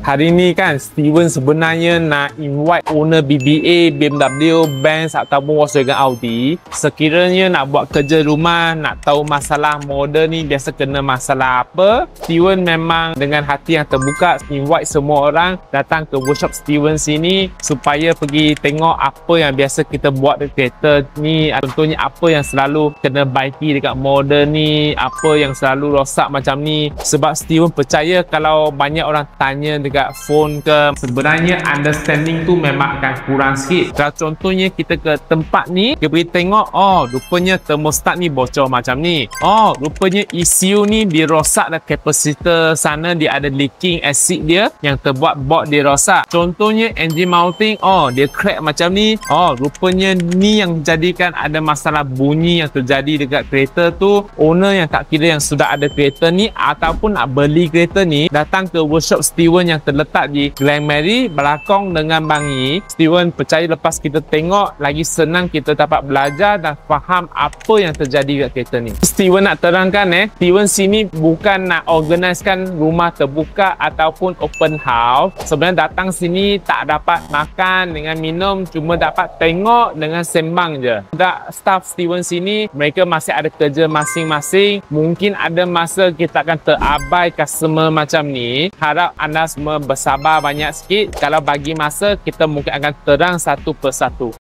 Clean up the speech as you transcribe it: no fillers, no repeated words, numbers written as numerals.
Hari ni kan Steven sebenarnya nak invite owner BBA, BMW, Benz ataupun Volkswagen Audi. Sekiranya nak buat kerja rumah, nak tahu masalah model ni biasa kena masalah apa, Steven memang dengan hati yang terbuka invite semua orang datang ke workshop Steven sini supaya pergi tengok apa yang biasa kita buat di kereta ni. Contohnya apa yang selalu kena baiki dekat model ni, apa yang selalu rosak macam ni. Sebab Steven percaya kalau banyak orang tanya dekat phone ke, sebenarnya understanding tu memang akan kurang sikit. Kalau contohnya kita ke tempat ni, kita pergi tengok, oh rupanya thermostat ni bocor macam ni, oh rupanya ECU ni dia rosak dan kapasitor sana dia ada leaking acid dia yang terbuat board dia rosak. Contohnya engine mounting, oh dia crack macam ni, oh rupanya ni yang jadikan ada masalah bunyi yang terjadi dekat kereta tu. Owner yang tak kira yang sudah ada kereta ni ataupun nak beli kereta ni, datang ke workshop Steven yang terletak di Glen Mary, Belakong dengan Bangi. Steven percaya lepas kita tengok, lagi senang kita dapat belajar dan faham apa yang terjadi kat kereta ni. Steven nak terangkan Steven sini bukan nak organisekan rumah terbuka ataupun open house. Sebenarnya datang sini tak dapat makan dengan minum, cuma dapat tengok dengan sembang je. Staff Steven sini mereka masih ada kerja masing-masing. Mungkin ada masa kita akan terabai customer macam ni. Harap anda semua bersabar banyak sikit. Kalau bagi masa, kita mungkin akan terang satu persatu.